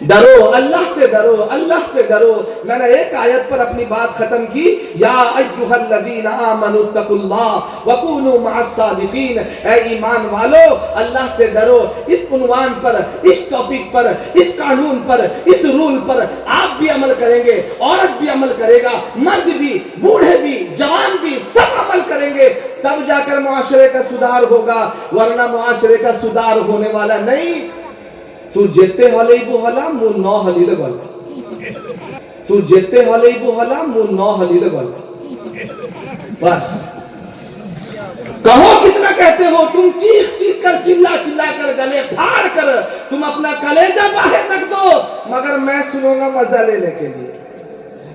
ڈرو، اللہ سے ڈرو، اللہ سے ڈرو۔ میں نے ایک آیت پر اپنی بات ختم کی، یا ایھا الذین آمنوا اتقوا اللہ وکونوا مع الصادقین، اے ایمان والو اللہ سے ڈرو۔ اس عنوان پر، اس ٹاپک پر، اس قانون پر، اس رول پر آپ بھی عمل کریں گے، عورت بھی عمل کرے گا، مرد بھی، بوڑھے بھی، جوان بھی، سب عمل کریں گے، تب جا کر معاشرے کا سدھار ہوگا، ورنہ معاشرے کا سدھار ہونے والا نہیں۔ تو جتے ہلے بو ہلا مو نو ہلیلے والا، تو جتے ہلے بو ہلا مو نو ہلیلے والا، بس کہو کتنا کہتے ہو تم، چیخ چیخ کر، چلا چلا کر، گلے پھاڑ کر تم اپنا کلیجہ باہر رکھ دو، مگر میں سنوں گا مزہ لینے کے لیے۔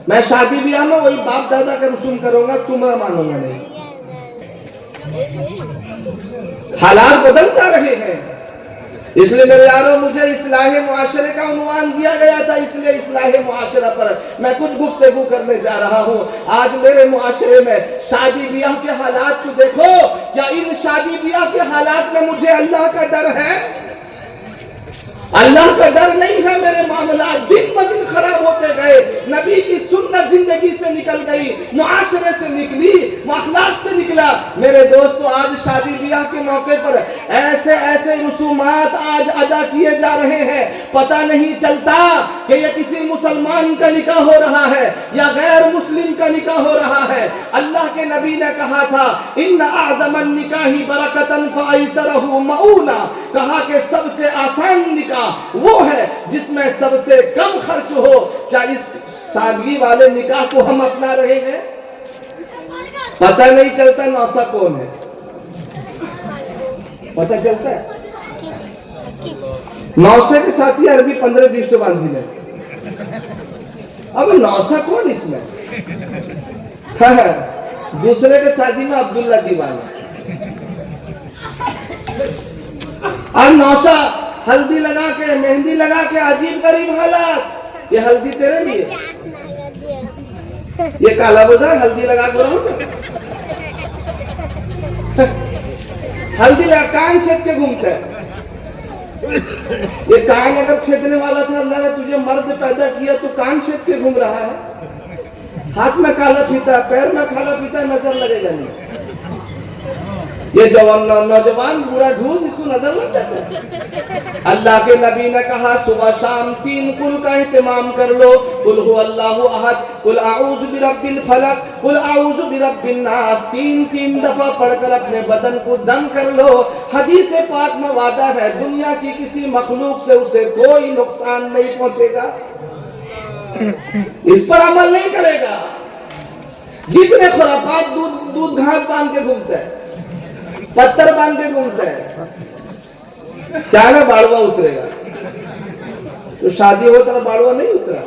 میں شادی بیاہ میں وہی باپ دادا کا رسوم کروں گا، تمہارا مانوں گا نہیں۔ حالات بدل جا رہے ہیں، اس لیے میرے یاروں مجھے اصلاح معاشرے کا عنوان دیا گیا تھا، اس لیے اصلاح معاشرہ پر میں کچھ گفتگو کرنے جا رہا ہوں۔ آج میرے معاشرے میں شادی بیاہ کے حالات کو دیکھو، کیا ان شادی بیاہ کے حالات میں مجھے اللہ کا ڈر ہے؟ اللہ کا ڈر نہیں ہے۔ میرے معاملات دن بہ دن خراب ہوتے گئے، نبی کی سنت زندگی سے نکل گئی، معاشرے سے نکلی، اخلاق سے نکلا۔ میرے دوستو آج شادی بیاہ کے موقع پر ایسے ایسے رسومات آج ادا کیے جا رہے ہیں، پتہ نہیں چلتا کہ یہ کسی مسلمان کا نکاح ہو رہا ہے یا غیر مسلم کا نکاح ہو رہا ہے۔ اللہ کے نبی نے کہا تھا ان اعظم النکاح برکتا فایسرہ مؤونہ، کہا کہ سب سے آسان نکاح وہ ہے جس میں سب سے کم خرچ ہو۔ کیا اس سادگی والے نکاح کو ہم اپنا رہے ہیں؟ پتہ نہیں چلتا نوسہ کون ہے، پتہ چلتا ہے نوسہ کے ساتھی عربی 15-20 تو باندھی لیں، اب نوسہ کون اس میں؟ دوسرے کے شادی میں عبداللہ دیوانہ، اور نوسہ ہلدی لگا کے، مہندی لگا کے، عجیب غریب حالات۔ یہ ہلدی تیرے لیے، یہ کالا بوزا ہلدی لگا کے رہو، ہلدی لگا کان چھید کے گھومتا ہے۔ یہ کان اگر چھیدنے والا تھا، اللہ نے تجھے مرد پیدا کیا تو کان چھید کے گھوم رہا ہے، ہاتھ میں کالا پیتا، پیر میں کالا پیتا، نظر لگے گا نہیں۔ یہ جوان نوجوان برا ڈھوس، اس کو نظر لگ جاتا ہے۔ اللہ کے نبی نے کہا صبح شام 3 قل کا اہتمام کر لو، قل هو اللہ احد، قل اعوذ برب الفلق، قل اعوذ برب الناس، 3 دفعہ پڑھ کر اپنے بدن کو دم کر لو۔ حدیث پاک میں وعدہ ہے دنیا کی کسی مخلوق سے اسے کوئی نقصان نہیں پہنچے گا، اس پر عمل نہیں کرے گا۔ جتنے خرافات دودھ گھاس باندھ کے گھومتے ہیں، پتھر باندھ کے گھومتے ہیں، چاہے باڑوا اترے گا، تو شادی ہو تو باڑوا نہیں اترا،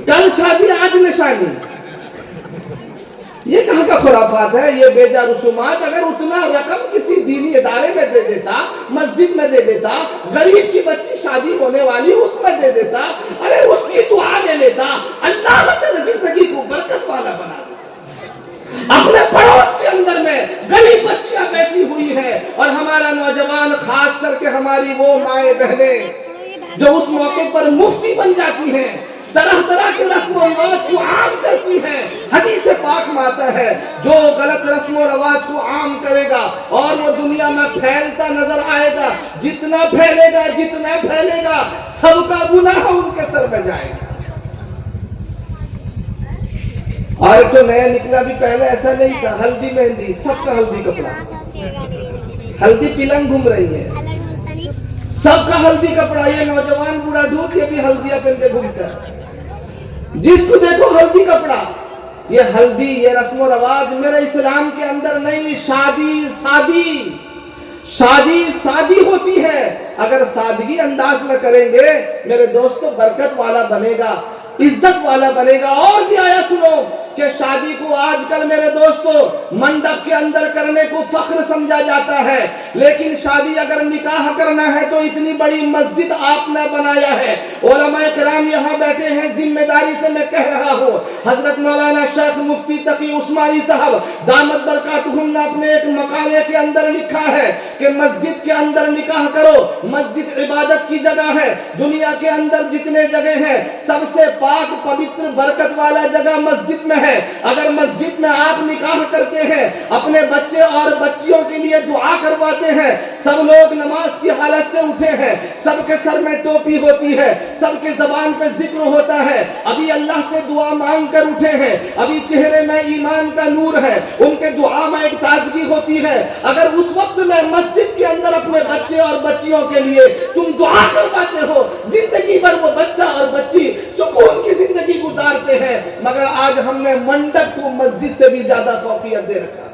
کل شادی آج نشانی۔ یہ کہاں کا خرافات ہے، یہ بیجا رسومات۔ اگر اتنا رقم کسی دینی ادارے میں دے دیتا، مسجد میں دے دیتا، غریب کی بچی شادی ہونے والی اس میں دے دیتا، ارے اس کی دعا لے لیتا، اللہ تیرے زندگی کو برکت والا بنا دیتا۔ اپنے پڑوس کے اندر میں غریب بچیاں بیٹھی ہوئی ہیں، اور ہمارا نوجوان، خاص کر کے ہماری وہ مائیں بہنیں جو اس موقع پر مفتی بن جاتی ہیں، طرح طرح کے رسم و رواج کو عام کرتی ہیں۔ حدیث پاک میں آتا ہے جو غلط رسم و رواج کو عام کرے گا اور وہ دنیا میں پھیلتا نظر آئے گا، جتنا پھیلے گا جتنا پھیلے گا سب کا گناہ ان کے سر میں جائے گا۔ اور تو نیا نکلا بھی پہلے ایسا نہیں تھا، ہلدی مہندی سب کا ہلدی کپڑا، ہلدی پلنگ گھوم رہی ہے، سب کا ہلدی کپڑا۔ یہ نوجوان بوڑھا ڈھوس یہ بھی ہلدیاں پہن کے گھومتا ہے، جس کو دیکھو ہلدی کپڑا۔ یہ ہلدی، یہ رسم و رواج میرے اسلام کے اندر نہیں۔ شادی سادی ہوتی ہے، اگر سادگی انداز میں کریں گے میرے دوستو برکت والا بنے گا، عزت والا بنے گا۔ اور بھی آیا سنو، کہ شادی کو آج کل میرے دوستو منڈپ کے اندر کرنے کو فخر سمجھا جاتا ہے، لیکن شادی اگر نکاح کرنا ہے تو اتنی بڑی مسجد آپ نے بنایا ہے۔ علماء کرام یہاں بیٹھے ہیں، ذمہ داری سے میں کہہ رہا ہوں، حضرت مولانا شیخ مفتی تقی عثمانی صاحب دامت برکاتہم نے اپنے ایک مقالے کے اندر لکھا ہے کہ مسجد کے اندر نکاح کرو۔ مسجد عبادت کی جگہ ہے، دنیا کے اندر جتنے جگہ ہیں سب سے پاک پوتر برکت والا جگہ مسجد میں ہے۔ اگر مسجد میں آپ نکاح کرتے ہیں، اپنے بچے اور بچیوں کے لیے دعا کرواتے ہیں، سب لوگ نماز کی حالت سے اٹھے ہیں، سب کے سر میں ٹوپی ہوتی ہے، سب کے زبان پہ ذکر ہوتا ہے، ابھی اللہ سے دعا مانگ کر اٹھے ہیں، ابھی چہرے میں ایمان کا نور ہے، ان کے دعا میں ایک تازگی ہوتی ہے، اگر اس وقت میں مسجد کے اندر اپنے بچے اور بچیوں کے لیے تم دعا کرواتے ہو، زندگی بھر وہ بچہ اور بچی سکون کی زندگی گزارتے ہیں، مگر آج ہم نے منڈپ کو مسجد سے بھی زیادہ فوقیت دے رکھا ہے۔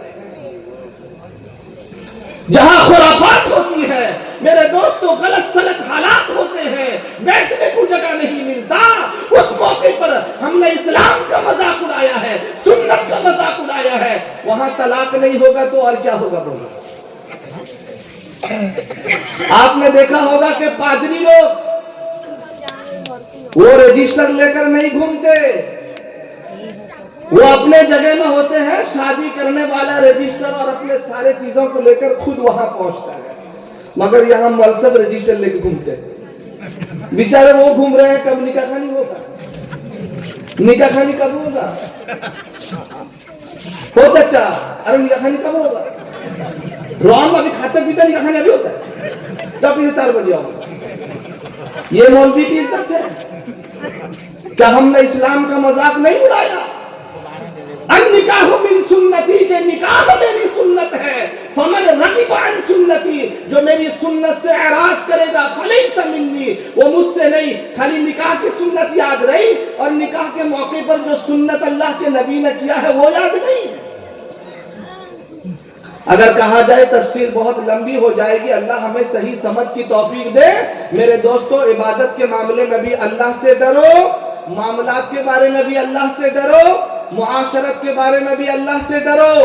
جہاں خرافات ہوتی ہے میرے دوستو، غلط سلط حالات ہوتے ہیں، بیٹھنے کو جگہ نہیں ملتا، اس موقع پر ہم نے اسلام کا مذاق اڑایا ہے، سنت کا مذاق اڑایا ہے، وہاں طلاق نہیں ہوگا تو اور کیا ہوگا بولو۔ آپ نے دیکھا ہوگا کہ پادری لوگ وہ رجسٹر لے کر نہیں گھومتے، وہ اپنے جگہ میں ہوتے ہیں، شادی کرنے والا رجسٹر اور اپنے سارے چیزوں کو لے کر خود وہاں پہنچتا ہے، مگر یہاں ملسب رجسٹر لے کے گھومتے ہیں، بیچارے وہ گھوم رہے ہیں، کب نکاح خانی ہوگا، نکاح خانی کب ہوگا، ہو چچا، ارے نکاح خانی کب ہوگا، رام ابھی کھاتا پیتا نکاح خانی ابھی ہوتا ہے، کب یہ 4 بجے ہوگا، یہ مولوی کی عزت ہے، کیا ہم نے اسلام کا مذاق نہیں اڑایا؟ النکاح من سنتی، کہ نکاح میری سنت ہے، فمن رغب عن سنتی، جو میری سنت سے اعراض کرے گا فلیس منی، وہ مجھ سے نہیں۔ خالی نکاح کی سنت یاد رہی اور نکاح کے موقع پر جو سنت اللہ کے نبی نے کیا ہے وہ یاد نہیں۔ اگر کہا جائے تفسیر بہت لمبی ہو جائے گی، اللہ ہمیں صحیح سمجھ کی توفیق دے۔ میرے دوستو، عبادت کے معاملے میں بھی اللہ سے ڈرو، معاملات کے بارے میں بھی اللہ سے ڈرو، معاشرت کے بارے میں بھی اللہ سے ڈرو۔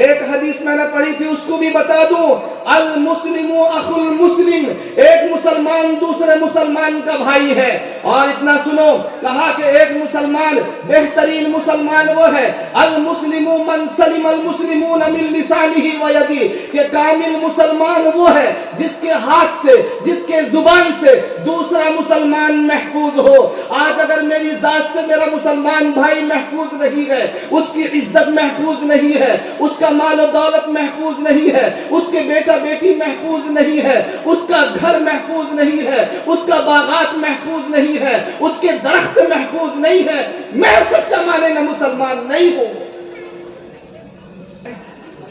ایک حدیث میں نے پڑھی تھی، اس کو بھی بتا دوں، المسلم اخو المسلم، ایک مسلمان دوسرے مسلمان کا بھائی ہے، اور اتنا سنو، کہا کہ ایک مسلمان، بہترین مسلمان وہ ہے، المسلم من سلم المسلمون من لسانہ و یدہ، کہ کامل مسلمان وہ ہے جس کے ہاتھ سے، جس کے زبان سے دوسرا مسلمان محفوظ ہو۔ آج اگر میری ذات سے میرا مسلمان بھائی محفوظ نہیں ہے، اس کی عزت محفوظ نہیں ہے، اس کا مال و دولت محفوظ نہیں ہے، اس کے بیٹا بیٹی محفوظ نہیں ہے، اس کا گھر محفوظ نہیں ہے، اس کا باغات محفوظ نہیں ہے، اس کے درخت محفوظ نہیں ہے، میں سچا مانے میں مسلمان نہیں ہوں۔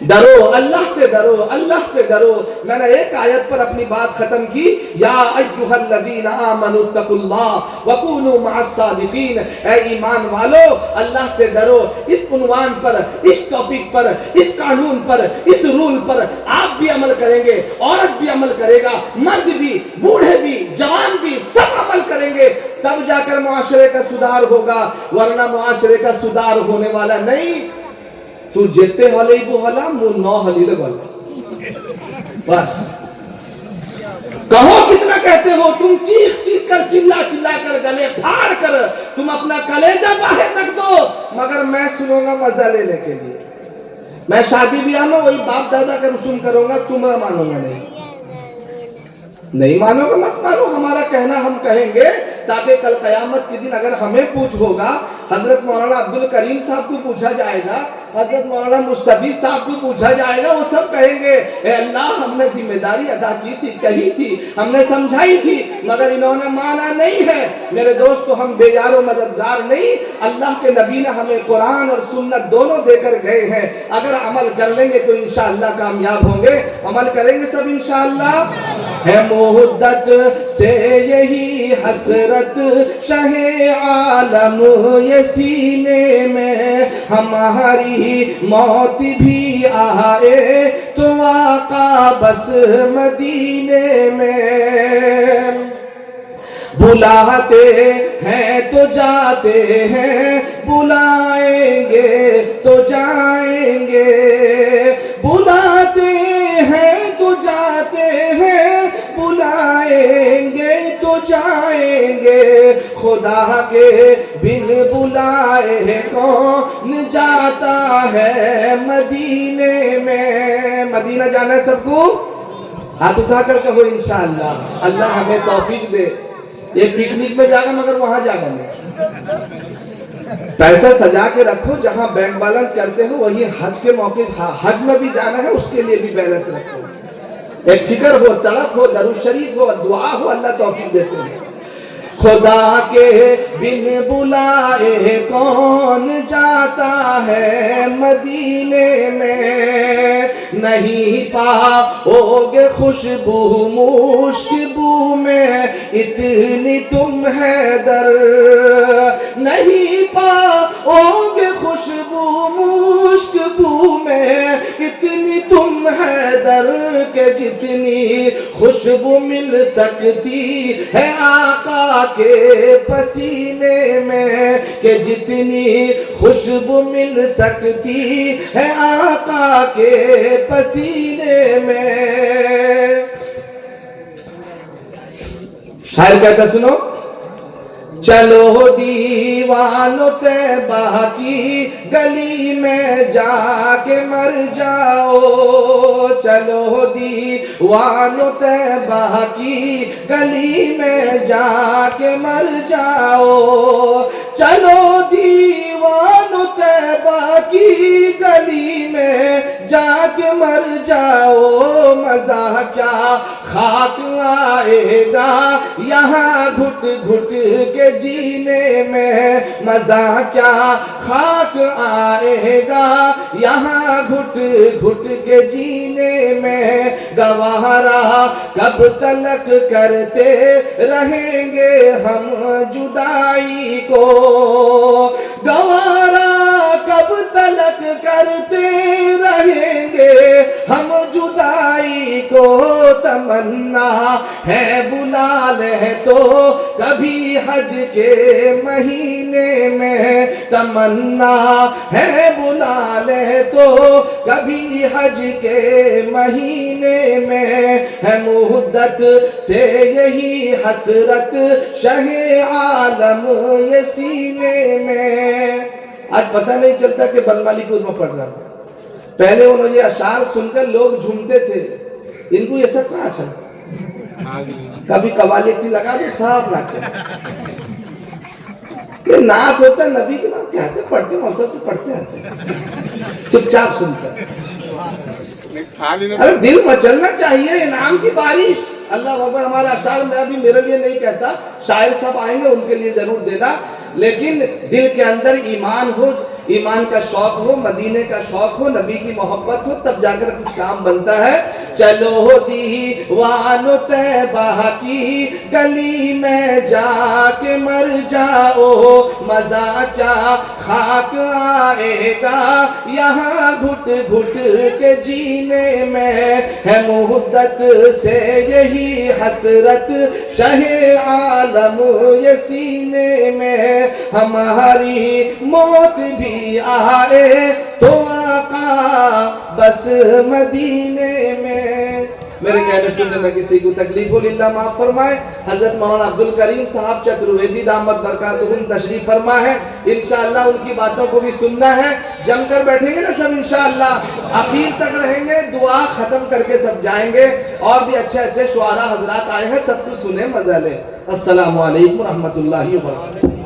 ڈرو، اللہ سے ڈرو، اللہ سے ڈرو۔ میں نے ایک آیت پر اپنی بات ختم کی، یا ایھا الذین آمنوا اتقوا اللہ وکونوا مع الصادقین، اے ایمان والو اللہ سے ڈرو۔ اس عنوان پر، اس ٹاپک پر، اس قانون پر، اس رول پر آپ بھی عمل کریں گے، عورت بھی عمل کرے گا، مرد بھی، بوڑھے بھی، جوان بھی، سب عمل کریں گے، تب جا کر معاشرے کا سدھار ہوگا، ورنہ معاشرے کا سدھار ہونے والا نہیں۔ تو جتے ہلی کو ہلا، مو نو ہلی لے بلا، بس کہو کتنا کہتے ہو تم، چیخ چیخ کر، چلا چلا کر، گلے پھاڑ کر تم اپنا کلیجہ باہر رکھ دو، مگر میں سنوں گا مزہ لینے کے لیے۔ میں شادی بیاہ میں وہی باپ دادا کا رسوم کروں گا، تمہارا مانوں گا نہیں، نہیں مانو گا مت مانو، ہمارا کہنا ہم کہیں گے، تاکہ کل قیامت کے دن اگر ہمیں پوچھ ہوگا، حضرت مولانا عبد الکریم صاحب کو پوچھا جائے گا، حضرت مولانا مستفیض صاحب کو پوچھا جائے گا، وہ سب کہیں گے اے اللہ ہم نے ذمہ داری ادا کی تھی، کہی تھی، ہم نے سمجھائی تھی، مگر انہوں نے مانا نہیں ہے۔ میرے دوستو، ہم بے یار و مددگار نہیں، اللہ کے نبی نے ہمیں قرآن اور سنت دونوں دے کر گئے ہیں، اگر عمل کر لیں گے تو انشاءاللہ کامیاب ہوں گے۔ عمل کریں گے سب انشاءاللہ۔ ہے مدت سے یہی حسرت شہ عالم یہ سینے میں، ہماری موت بھی آئے تو آقا بس مدینے میں، بلاتے ہیں تو جاتے ہیں، بلائیں گے تو جائیں گے، بلاتے ہیں تو جاتے ہیں، بلائیں گے تو جائیں گے، خدا کے بن بلائے کون جاتا ہے مدینے میں۔ مدینہ جانا ہے سب کو؟ ہاتھ اٹھا کر کہو انشاءاللہ، اللہ ہمیں توفیق دے۔ ایک پکنک میں جانا مگر وہاں جانا نہیں، پیسہ سجا کے رکھو، جہاں بینک بیلنس کرتے ہو وہی حج کے موقع، حج میں بھی جانا ہے اس کے لیے بھی بیلنس رکھو، ایک فکر ہو، تڑپ ہو، درود شریف ہو، دعا ہو، اللہ توفیق دیتے ہیں۔ خدا کے بن بلائے کون جاتا ہے مدینے میں، نہیں پاؤ گے خوشبو مشک بو میں اتنی تم حیدر، نہیں پاؤ گے خوشبو مشک بو میں اتنی تم حیدر، کہ جتنی خوشبو مل سکتی ہے آقا کے پسینے میں، کہ جتنی خوشبو مل سکتی ہے آقا کے پسینے میں۔ شاعر کہتا سنو، چلو دیوانو طیبہ کی گلی میں جا کے مر جاؤ، چلو دیوانو طیبہ کی گلی میں جا کے مر جاؤ، چلو دیوانو طیبہ کی گلی میں جا کے مر جاؤ، مزہ کیا خاک آئے گا یہاں گھٹ گھٹ کے جینے میں، مزہ کیا خاک آئے گا یہاں گھٹ گھٹ کے جینے میں، گوارا کب تلک کرتے رہیں گے ہم جدائی کو، گوارا کب تلک کرتے رہیں گے ہم جدائی کو، تمنا ہے بلا لے تو کبھی حج کے مہینے میں، تمنا ہے بلا لے تو کبھی حج کے مہینے میں، ہے مدت سے یہی حسرت شہ عالم یہ سینے میں۔ آج پتہ نہیں چلتا کہ بنمالی پور میں پڑھ رہا ہوں، پہلے انہوں یہ اشعار سن کر لوگ جھومتے تھے، ان کو یہ سب کہاں چلا، کبھی قوالی کی لگا دو صاحب ناچے، یہ نعت ہوتا ہے نبی کے نام کہتے پڑھتے موسیقی تو پڑھتے آتے چپ چاپ سنتے، ارے دل مچلنا چاہیے، انعام کی بارش، اللہ اکبر۔ ہمارا اشعار میں ابھی میرے لیے نہیں کہتا، شاعر سب آئیں گے ان کے لیے ضرور دینا، لیکن دل کے اندر ایمان ہو، ایمان کا شوق ہو، مدینے کا شوق ہو، نبی کی محبت ہو، تب جا کر کچھ کام بنتا ہے۔ چلو دیوانو طیبہ کی گلی میں جا کے مر جاؤ، مزہ کیا خاک آئے گا یہاں گھٹ گھٹ کے جینے میں، ہے مدت سے یہی حسرت شہ عالم یہ سینے میں، ہماری موت بھی آئے تو آقا بس مدینے میں۔ میرے کہنے سننے میں کسی کو تکلیف ہو اللہ معاف فرمائے۔ حضرت مولانا عبدالکریم صاحب چترویدی دامت برکاتہم تشریف فرما ہے، انشاءاللہ ان کی باتوں کو بھی سننا ہے، جم کر بیٹھیں گے نا سب انشاءاللہ، اخیر تک رہیں گے، دعا ختم کر کے سب جائیں گے، اور بھی اچھے اچھے شعراء حضرات آئے ہیں، سب کو سنیں، مزہ لیں۔ السلام علیکم ورحمۃ اللہ وبرکاتہ۔